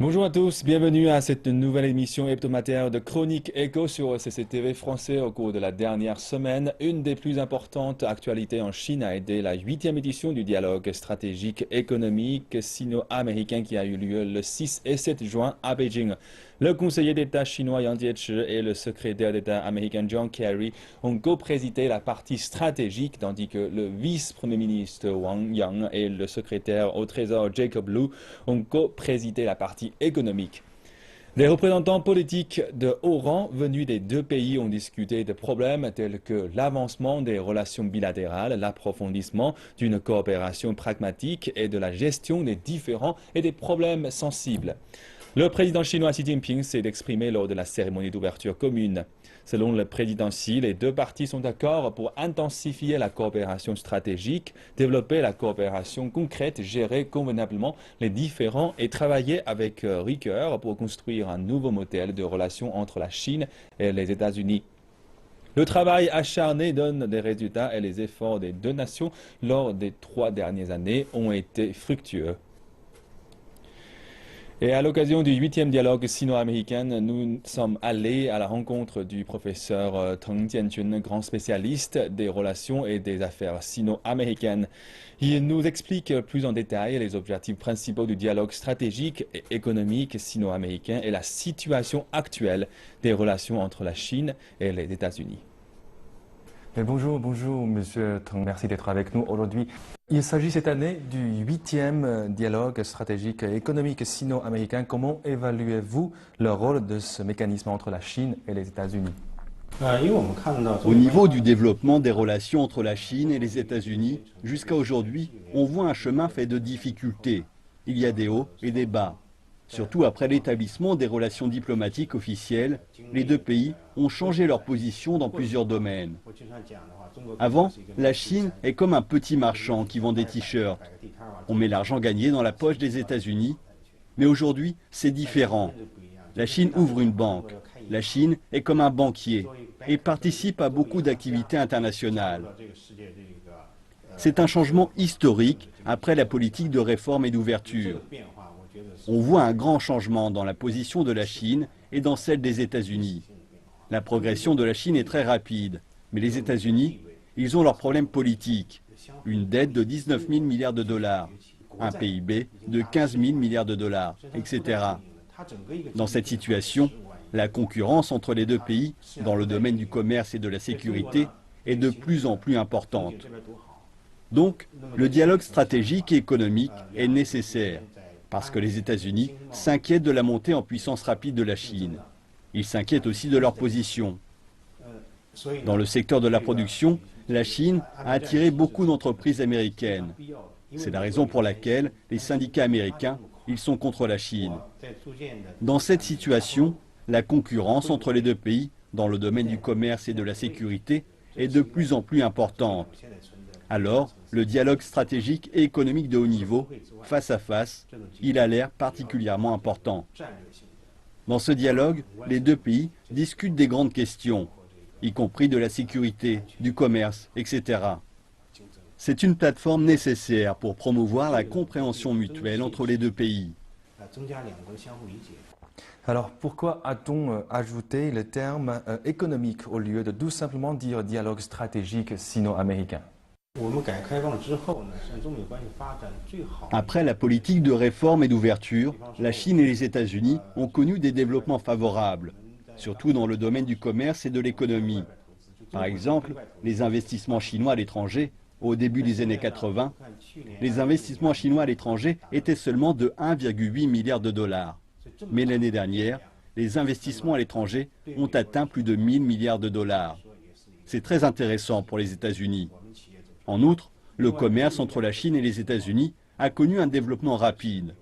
Bonjour à tous, bienvenue à cette nouvelle émission hebdomadaire de Chronique Éco sur CCTV français au cours de la dernière semaine. Une des plus importantes actualités en Chine a été la 8e édition du dialogue stratégique économique sino-américain qui a eu lieu le 6 et 7 juin à Beijing. Le conseiller d'État chinois Yang Jiechi et le secrétaire d'État américain John Kerry ont co-présidé la partie stratégique, tandis que le vice-premier ministre Wang Yang et le secrétaire au Trésor Jacob Lew ont co-présidé la partie économique. Des représentants politiques de haut rang venus des deux pays ont discuté de problèmes tels que l'avancement des relations bilatérales, l'approfondissement d'une coopération pragmatique et de la gestion des différends et des problèmes sensibles. Le président chinois Xi Jinping s'est exprimé lors de la cérémonie d'ouverture commune. Selon le président Xi, les deux parties sont d'accord pour intensifier la coopération stratégique, développer la coopération concrète, gérer convenablement les différends et travailler avec rigueur pour construire un nouveau modèle de relations entre la Chine et les États-Unis. Le travail acharné donne des résultats et les efforts des deux nations lors des 3 dernières années ont été fructueux. Et à l'occasion du 8e dialogue sino-américain, nous sommes allés à la rencontre du professeur Teng Jianjun, grand spécialiste des relations et des affaires sino-américaines. Il nous explique plus en détail les objectifs principaux du dialogue stratégique et économique sino-américain et la situation actuelle des relations entre la Chine et les États-Unis. Bonjour, Monsieur Teng, merci d'être avec nous aujourd'hui. Il s'agit cette année du 8e dialogue stratégique et économique sino-américain. Comment évaluez-vous le rôle de ce mécanisme entre la Chine et les États-Unis? Au niveau du développement des relations entre la Chine et les États-Unis, jusqu'à aujourd'hui, on voit un chemin fait de difficultés. Il y a des hauts et des bas. Surtout après l'établissement des relations diplomatiques officielles, les deux pays ont changé leur position dans plusieurs domaines. Avant, la Chine est comme un petit marchand qui vend des t-shirts. On met l'argent gagné dans la poche des États-Unis, mais aujourd'hui, c'est différent. La Chine ouvre une banque. La Chine est comme un banquier et participe à beaucoup d'activités internationales. C'est un changement historique après la politique de réforme et d'ouverture. On voit un grand changement dans la position de la Chine et dans celle des États-Unis. La progression de la Chine est très rapide, mais les États-Unis, ils ont leurs problèmes politiques. Une dette de 19 000 milliards de dollars, un PIB de 15 000 milliards de dollars, etc. Dans cette situation, la concurrence entre les deux pays, dans le domaine du commerce et de la sécurité, est de plus en plus importante. Donc, le dialogue stratégique et économique est nécessaire, parce que les États-Unis s'inquiètent de la montée en puissance rapide de la Chine. Ils s'inquiètent aussi de leur position. Dans le secteur de la production, la Chine a attiré beaucoup d'entreprises américaines. C'est la raison pour laquelle les syndicats américains, ils sont contre la Chine. Dans cette situation, la concurrence entre les deux pays, dans le domaine du commerce et de la sécurité, est de plus en plus importante. Alors, le dialogue stratégique et économique de haut niveau, face à face, il a l'air particulièrement important. Dans ce dialogue, les deux pays discutent des grandes questions, y compris de la sécurité, du commerce, etc. C'est une plateforme nécessaire pour promouvoir la compréhension mutuelle entre les deux pays. Alors, pourquoi a-t-on ajouté le terme économique au lieu de tout simplement dire dialogue stratégique sino-américain? Après la politique de réforme et d'ouverture, la Chine et les États-Unis ont connu des développements favorables, surtout dans le domaine du commerce et de l'économie. Par exemple, les investissements chinois à l'étranger, au début des années 80, les investissements chinois à l'étranger étaient seulement de 1,8 milliard de dollars. Mais l'année dernière, les investissements à l'étranger ont atteint plus de 1000 milliards de dollars. C'est très intéressant pour les États-Unis. En outre, le commerce entre la Chine et les États-Unis a connu un développement rapide.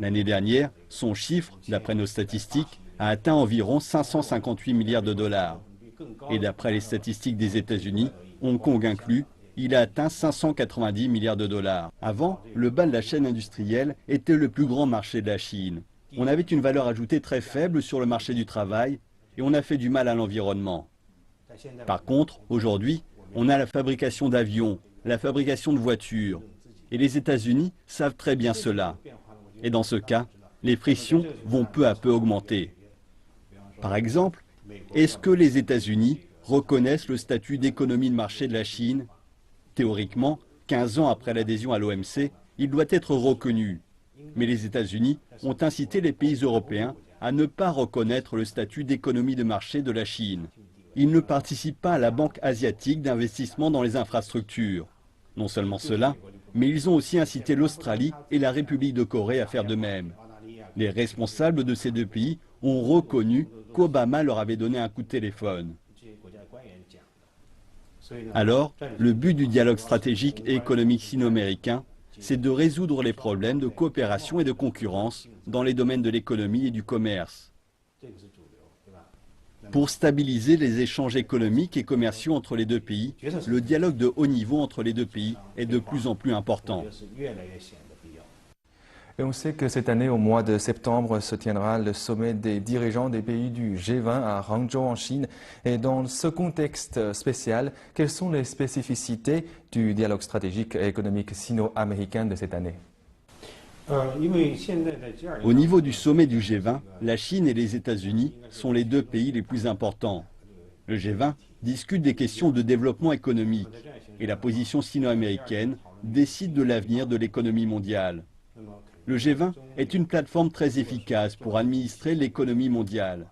L'année dernière, son chiffre, d'après nos statistiques, a atteint environ 558 milliards de dollars. Et d'après les statistiques des États-Unis, Hong Kong inclus, il a atteint 590 milliards de dollars. Avant, le bas de la chaîne industrielle était le plus grand marché de la Chine. On avait une valeur ajoutée très faible sur le marché du travail et on a fait du mal à l'environnement. Par contre, aujourd'hui, on a la fabrication d'avions, la fabrication de voitures. Et les États-Unis savent très bien cela. Et dans ce cas, les frictions vont peu à peu augmenter. Par exemple, est-ce que les États-Unis reconnaissent le statut d'économie de marché de la Chine? Théoriquement, 15 ans après l'adhésion à l'OMC, il doit être reconnu. Mais les États-Unis ont incité les pays européens à ne pas reconnaître le statut d'économie de marché de la Chine. Ils ne participent pas à la Banque asiatique d'investissement dans les infrastructures. Non seulement cela, mais ils ont aussi incité l'Australie et la République de Corée à faire de même. Les responsables de ces deux pays ont reconnu qu'Obama leur avait donné un coup de téléphone. Alors, le but du dialogue stratégique et économique sino-américain, c'est de résoudre les problèmes de coopération et de concurrence dans les domaines de l'économie et du commerce. Pour stabiliser les échanges économiques et commerciaux entre les deux pays, le dialogue de haut niveau entre les deux pays est de plus en plus important. Et on sait que cette année, au mois de septembre, se tiendra le sommet des dirigeants des pays du G20 à Hangzhou en Chine. Et dans ce contexte spécial, quelles sont les spécificités du dialogue stratégique et économique sino-américain de cette année? Au niveau du sommet du G20, la Chine et les États-Unis sont les deux pays les plus importants. Le G20 discute des questions de développement économique et la position sino-américaine décide de l'avenir de l'économie mondiale. Le G20 est une plateforme très efficace pour administrer l'économie mondiale.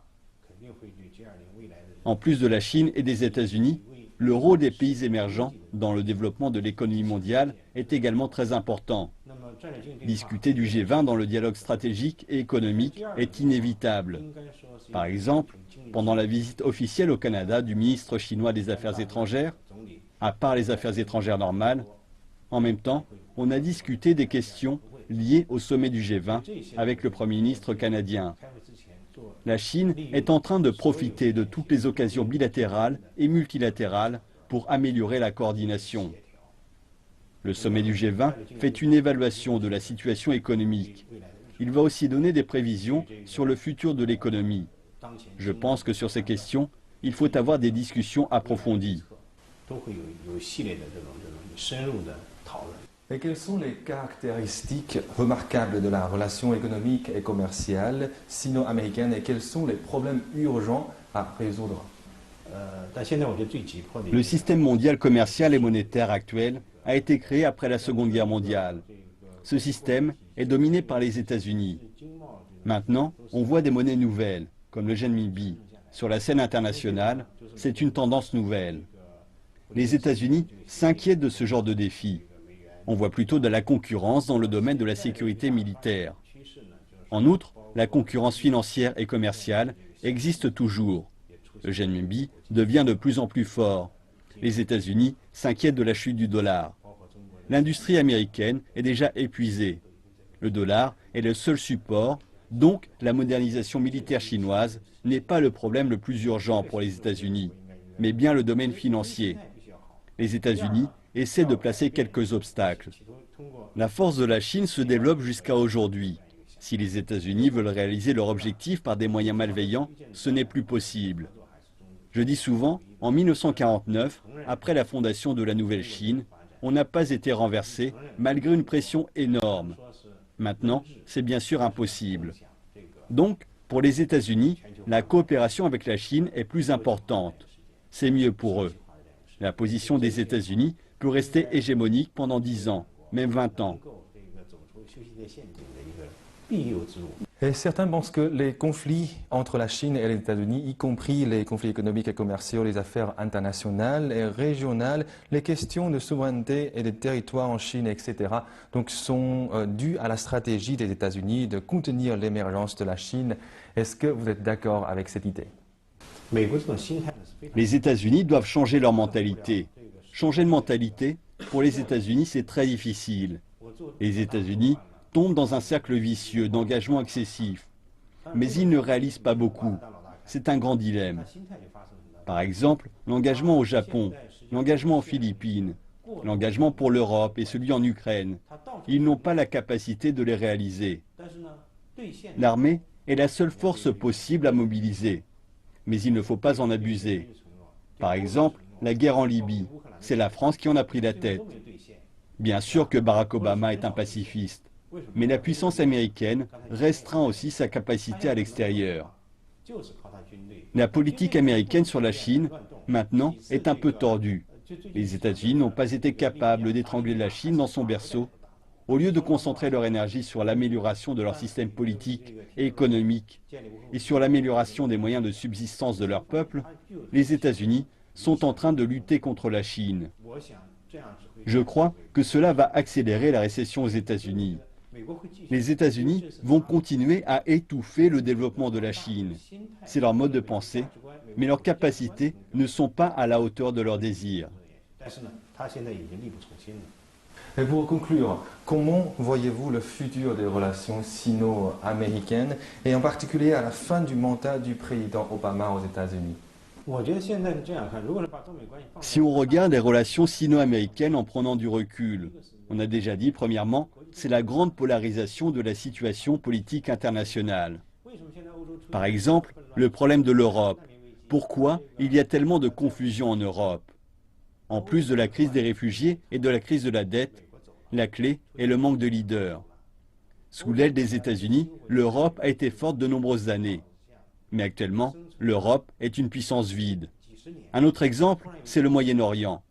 En plus de la Chine et des États-Unis, le rôle des pays émergents dans le développement de l'économie mondiale est également très important. Discuter du G20 dans le dialogue stratégique et économique est inévitable. Par exemple, pendant la visite officielle au Canada du ministre chinois des Affaires étrangères, à part les affaires étrangères normales, en même temps, on a discuté des questions liées au sommet du G20 avec le Premier ministre canadien. La Chine est en train de profiter de toutes les occasions bilatérales et multilatérales pour améliorer la coordination. Le sommet du G20 fait une évaluation de la situation économique. Il va aussi donner des prévisions sur le futur de l'économie. Je pense que sur ces questions, il faut avoir des discussions approfondies. Et quelles sont les caractéristiques remarquables de la relation économique et commerciale sino-américaine et quels sont les problèmes urgents à résoudre? Le système mondial commercial et monétaire actuel a été créé après la Seconde Guerre mondiale. Ce système est dominé par les États-Unis. Maintenant, on voit des monnaies nouvelles, comme le renminbi. Sur la scène internationale, c'est une tendance nouvelle. Les États-Unis s'inquiètent de ce genre de défi. On voit plutôt de la concurrence dans le domaine de la sécurité militaire. En outre, la concurrence financière et commerciale existe toujours. Le renminbi devient de plus en plus fort. Les États-Unis s'inquiètent de la chute du dollar. L'industrie américaine est déjà épuisée. Le dollar est le seul support, donc la modernisation militaire chinoise n'est pas le problème le plus urgent pour les États-Unis, mais bien le domaine financier. Les États-Unis essaient de placer quelques obstacles. La force de la Chine se développe jusqu'à aujourd'hui. Si les États-Unis veulent réaliser leur objectif par des moyens malveillants, ce n'est plus possible. Je dis souvent, en 1949, après la fondation de la Nouvelle Chine, on n'a pas été renversé malgré une pression énorme. Maintenant, c'est bien sûr impossible. Donc, pour les États-Unis, la coopération avec la Chine est plus importante. C'est mieux pour eux. La position des États-Unis peut rester hégémonique pendant 10 ans, même 20 ans. Et certains pensent que les conflits entre la Chine et les États-Unis, y compris les conflits économiques et commerciaux, les affaires internationales et régionales, les questions de souveraineté et de territoire en Chine, etc., donc sont dues à la stratégie des États-Unis de contenir l'émergence de la Chine. Est-ce que vous êtes d'accord avec cette idée? Les États-Unis doivent changer leur mentalité. Changer de mentalité, pour les États-Unis, c'est très difficile. Les États-Unis tombent dans un cercle vicieux d'engagement excessif. Mais ils ne réalisent pas beaucoup. C'est un grand dilemme. Par exemple, l'engagement au Japon, l'engagement aux Philippines, l'engagement pour l'Europe et celui en Ukraine. Ils n'ont pas la capacité de les réaliser. L'armée est la seule force possible à mobiliser. Mais il ne faut pas en abuser. Par exemple, la guerre en Libye, c'est la France qui en a pris la tête. Bien sûr que Barack Obama est un pacifiste, Mais la puissance américaine restreint aussi sa capacité à l'extérieur. La politique américaine sur la Chine, maintenant, est un peu tordue. Les États-Unis n'ont pas été capables d'étrangler la Chine dans son berceau. Au lieu de concentrer leur énergie sur l'amélioration de leur système politique et économique et sur l'amélioration des moyens de subsistance de leur peuple, les États-Unis sont en train de lutter contre la Chine. Je crois que cela va accélérer la récession aux États-Unis. Les États-Unis vont continuer à étouffer le développement de la Chine. C'est leur mode de pensée, mais leurs capacités ne sont pas à la hauteur de leurs désirs. Et pour conclure, comment voyez-vous le futur des relations sino-américaines et en particulier à la fin du mandat du président Obama aux États-Unis? Si on regarde les relations sino-américaines en prenant du recul, on a déjà dit, premièrement, c'est la grande polarisation de la situation politique internationale. Par exemple, le problème de l'Europe. Pourquoi il y a tellement de confusion en Europe? En plus de la crise des réfugiés et de la crise de la dette, la clé est le manque de leaders. Sous l'aile des États-Unis, l'Europe a été forte de nombreuses années. Mais actuellement, l'Europe est une puissance vide. Un autre exemple, c'est le Moyen-Orient.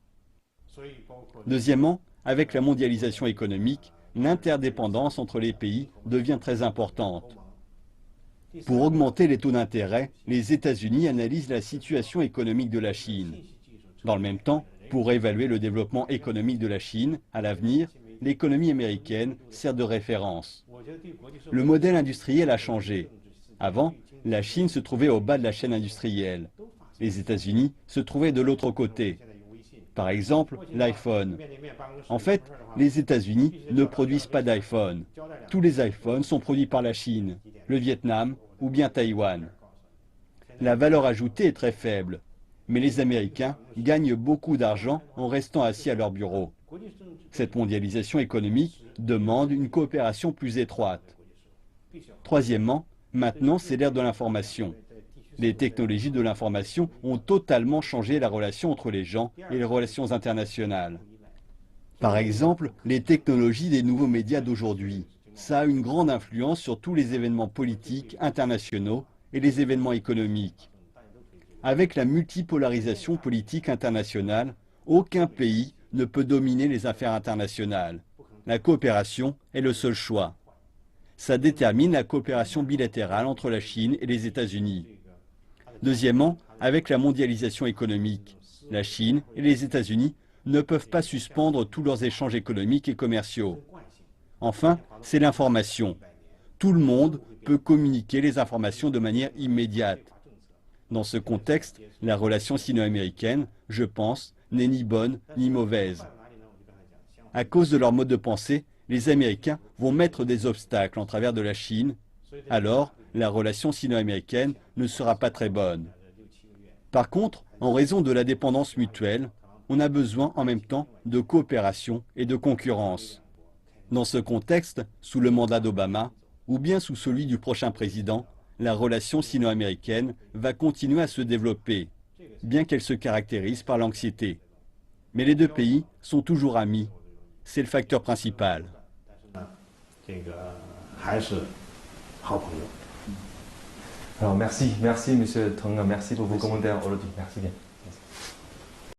Deuxièmement, avec la mondialisation économique, l'interdépendance entre les pays devient très importante. Pour augmenter les taux d'intérêt, les États-Unis analysent la situation économique de la Chine. Dans le même temps, pour évaluer le développement économique de la Chine, à l'avenir, l'économie américaine sert de référence. Le modèle industriel a changé. Avant, la Chine se trouvait au bas de la chaîne industrielle. Les États-Unis se trouvaient de l'autre côté. Par exemple, l'iPhone. En fait, les États-Unis ne produisent pas d'iPhone. Tous les iPhones sont produits par la Chine, le Vietnam ou bien Taïwan. La valeur ajoutée est très faible, mais les Américains gagnent beaucoup d'argent en restant assis à leur bureau. Cette mondialisation économique demande une coopération plus étroite. Troisièmement, maintenant c'est l'ère de l'information. Les technologies de l'information ont totalement changé la relation entre les gens et les relations internationales. Par exemple, les technologies des nouveaux médias d'aujourd'hui. Ça a une grande influence sur tous les événements politiques internationaux et les événements économiques. Avec la multipolarisation politique internationale, aucun pays ne peut dominer les affaires internationales. La coopération est le seul choix. Ça détermine la coopération bilatérale entre la Chine et les États-Unis. Deuxièmement, avec la mondialisation économique, la Chine et les États-Unis ne peuvent pas suspendre tous leurs échanges économiques et commerciaux. Enfin, c'est l'information. Tout le monde peut communiquer les informations de manière immédiate. Dans ce contexte, la relation sino-américaine, je pense, n'est ni bonne ni mauvaise. À cause de leur mode de pensée, les Américains vont mettre des obstacles en travers de la Chine. Alors, la relation sino-américaine ne sera pas très bonne. Par contre, en raison de la dépendance mutuelle, on a besoin en même temps de coopération et de concurrence. Dans ce contexte, sous le mandat d'Obama, ou bien sous celui du prochain président, la relation sino-américaine va continuer à se développer, bien qu'elle se caractérise par l'anxiété. Mais les deux pays sont toujours amis. C'est le facteur principal. Alors merci, Monsieur Tang, merci pour vos commentaires aujourd'hui. Merci bien.